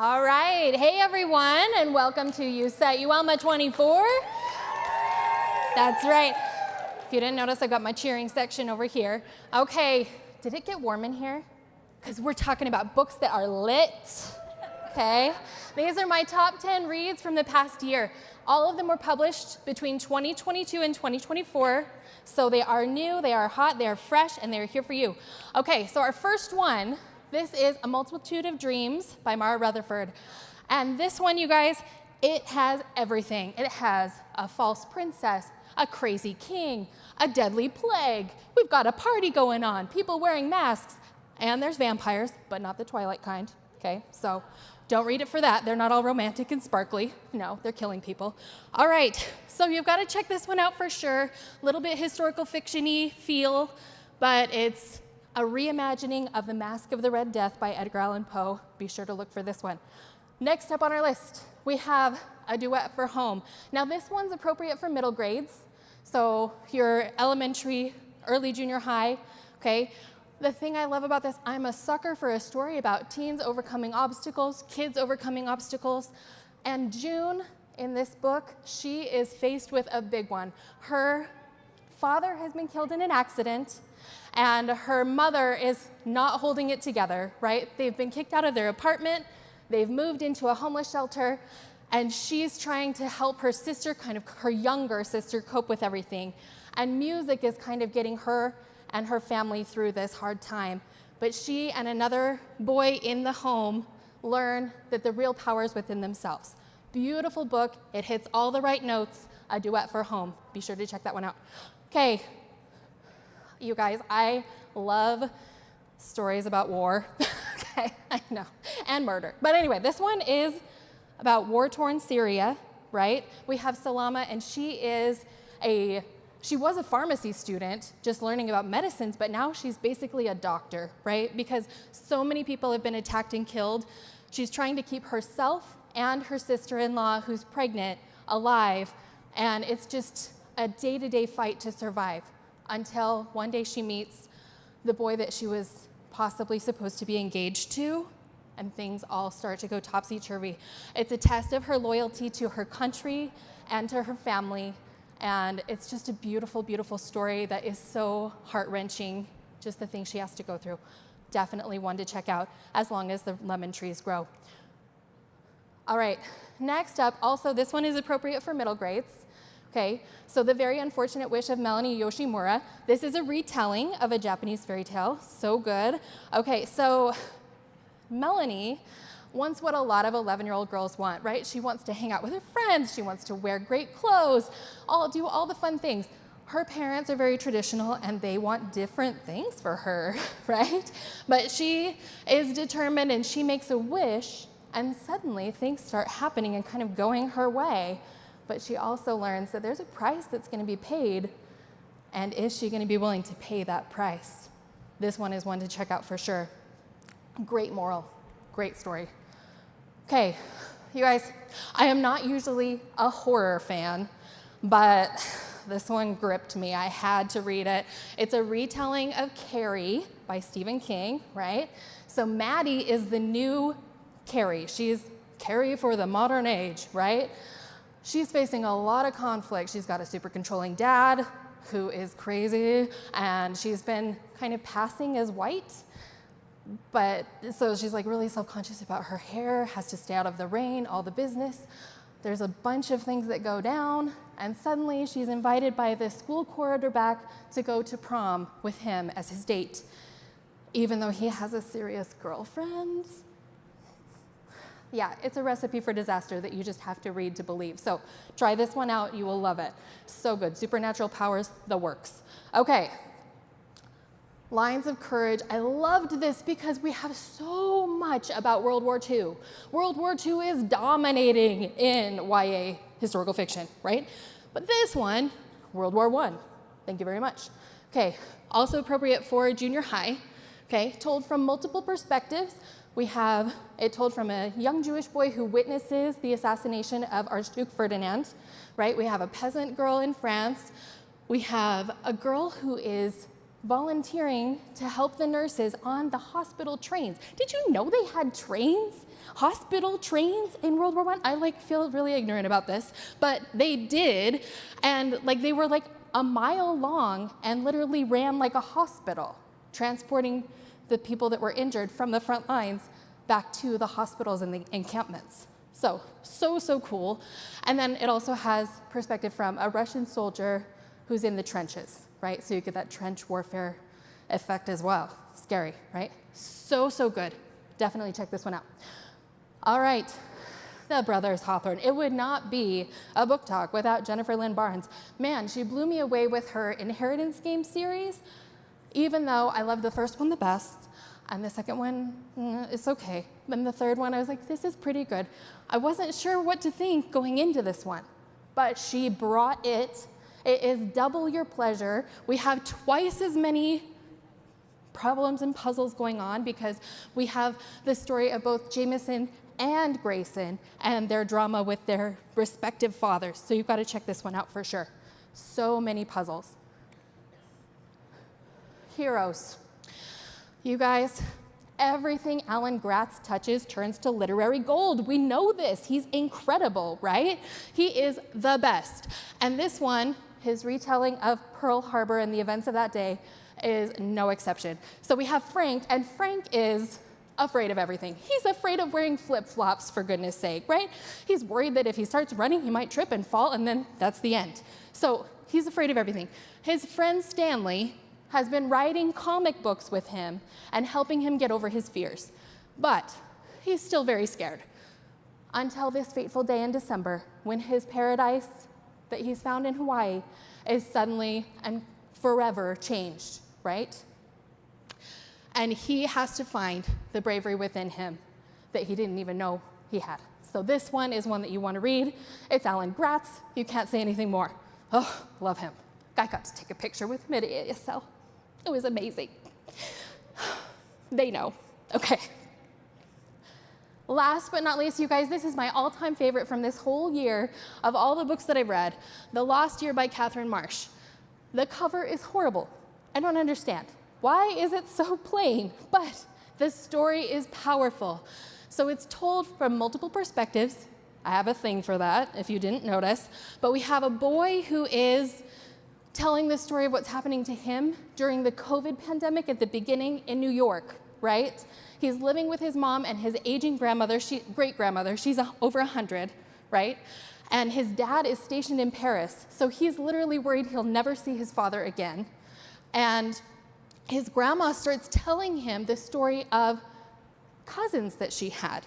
All right. Hey, everyone, and welcome to You Set ULMA 24. That's right. If you didn't notice, I got my cheering section over here. Okay, did it get warm in here? Because we're talking about books that are lit. Okay, these are my top 10 reads from the past year. All of them were published between 2022 and 2024. So they are new, they are hot, they are fresh, and they're here for you. Okay, so our first one, this is A Multitude of Dreams by Mara Rutherford. And this one, you guys, it has everything. It has a false princess, a crazy king, a deadly plague. We've got a party going on, people wearing masks, and there's vampires, but not the Twilight kind, okay? So don't read it for that. They're not all romantic and sparkly. No, they're killing people. All right, so you've got to check this one out for sure. A little bit historical fiction-y feel, but it's a reimagining of The Masque of the Red Death by Edgar Allan Poe. Be sure to look for this one. Next up on our list, we have A Duet for Home. Now this one's appropriate for middle grades, so your elementary, early junior high, okay? The thing I love about this, I'm a sucker for a story about teens overcoming obstacles, kids overcoming obstacles, and June in this book, she is faced with a big one. Her father has been killed in an accident, and her mother is not holding it together, right? They've been kicked out of their apartment, they've moved into a homeless shelter, and she's trying to help her sister, kind of her younger sister, cope with everything. And music is kind of getting her and her family through this hard time. But she and another boy in the home learn that the real power is within themselves. Beautiful book, it hits all the right notes, A Duet for Home. Be sure to check that one out. Okay. You guys, I love stories about war. Okay, I know, and murder. But anyway, this one is about war-torn Syria, right? We have Salama, and she was a pharmacy student, just learning about medicines, but now she's basically a doctor, right? Because so many people have been attacked and killed. She's trying to keep herself and her sister-in-law, who's pregnant, alive, and it's just a day-to-day fight to survive, until one day she meets the boy that she was possibly supposed to be engaged to, and things all start to go topsy-turvy. It's a test of her loyalty to her country and to her family, and it's just a beautiful, beautiful story that is so heart-wrenching, just the things she has to go through. Definitely one to check out, as long as the lemon trees grow. All right, next up, also this one is appropriate for middle grades. Okay, so The Very Unfortunate Wish of Melanie Yoshimura. This is a retelling of a Japanese fairy tale, so good. Okay, so Melanie wants what a lot of 11-year-old girls want, right? She wants to hang out with her friends, she wants to wear great clothes, do all the fun things. Her parents are very traditional and they want different things for her, right? But she is determined and she makes a wish, and suddenly things start happening and kind of going her way. But she also learns that there's a price that's going to be paid, and is she going to be willing to pay that price? This one is one to check out for sure. Great moral, great story. Okay, you guys, I am not usually a horror fan, but this one gripped me. I had to read it. It's a retelling of Carrie by Stephen King, right? So Maddie is the new Carrie. She's Carrie for the modern age, right? She's facing a lot of conflict. She's got a super controlling dad who is crazy, and she's been kind of passing as white, but so she's like really self-conscious about her hair, has to stay out of the rain, all the business. There's a bunch of things that go down, and suddenly she's invited by the school quarterback to go to prom with him as his date, even though he has a serious girlfriend. Yeah, it's a recipe for disaster that you just have to read to believe. So try this one out, you will love it. So good, supernatural powers, the works. Okay, Lines of Courage. I loved this because we have so much about World War II. World War II is dominating in YA historical fiction, right? But this one, World War I. Thank you very much. Okay, also appropriate for junior high. Okay, told from multiple perspectives. We have it told from a young Jewish boy who witnesses the assassination of Archduke Ferdinand, right? We have a peasant girl in France. We have a girl who is volunteering to help the nurses on the hospital trains. Did you know they had trains? Hospital trains in World War I? I feel really ignorant about this, but they did, and they were a mile long and literally ran like a hospital, transporting the people that were injured from the front lines back to the hospitals and the encampments. So cool. And then it also has perspective from a Russian soldier who's in the trenches, right? So you get that trench warfare effect as well. Scary, right? So good. Definitely check this one out. All right, the Brothers Hawthorne. It would not be a book talk without Jennifer Lynn Barnes. Man, she blew me away with her Inheritance Game series, even though I love the first one the best, and the second one, it's okay. Then the third one, I was like, this is pretty good. I wasn't sure what to think going into this one, but she brought it. It is double your pleasure. We have twice as many problems and puzzles going on because we have the story of both Jameson and Grayson and their drama with their respective fathers. So you've got to check this one out for sure. So many puzzles. Heroes. You guys, everything Alan Gratz touches turns to literary gold. We know this. He's incredible, right? He is the best. And this one, his retelling of Pearl Harbor and the events of that day, is no exception. So we have Frank, and Frank is afraid of everything. He's afraid of wearing flip-flops, for goodness sake, right? He's worried that if he starts running, he might trip and fall, and then that's the end. So he's afraid of everything. His friend Stanley has been writing comic books with him and helping him get over his fears. But he's still very scared until this fateful day in December when his paradise that he's found in Hawaii is suddenly and forever changed, right? And he has to find the bravery within him that he didn't even know he had. So this one is one that you want to read. It's Alan Gratz. You can't say anything more. Oh, love him. I got to take a picture with him at ASL. It was amazing. They know. Okay. Last but not least, you guys, this is my all-time favorite from this whole year of all the books that I've read, The Lost Year by Catherine Marsh. The cover is horrible. I don't understand. Why is it so plain? But the story is powerful. So it's told from multiple perspectives. I have a thing for that, if you didn't notice. But we have a boy who is telling the story of what's happening to him during the COVID pandemic at the beginning in New York, right? He's living with his mom and his aging grandmother, great-grandmother. She's over 100, right? And his dad is stationed in Paris. So he's literally worried he'll never see his father again. And his grandma starts telling him the story of cousins that she had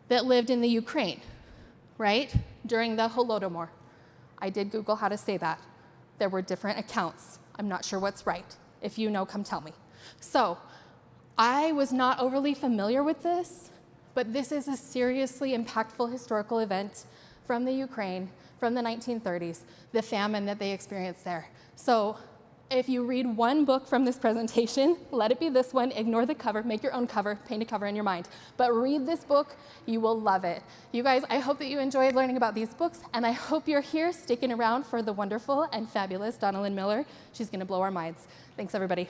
that lived in the Ukraine, right? During the Holodomor. I did Google how to say that. There were different accounts. I'm not sure what's right. If you know, come tell me. So I was not overly familiar with this, but this is a seriously impactful historical event from the Ukraine, from the 1930s, the famine that they experienced there. So if you read one book from this presentation, let it be this one. Ignore the cover, make your own cover, paint a cover in your mind. But read this book, you will love it. You guys, I hope that you enjoyed learning about these books, and I hope you're here sticking around for the wonderful and fabulous Donna Lynn Miller. She's gonna blow our minds. Thanks, everybody.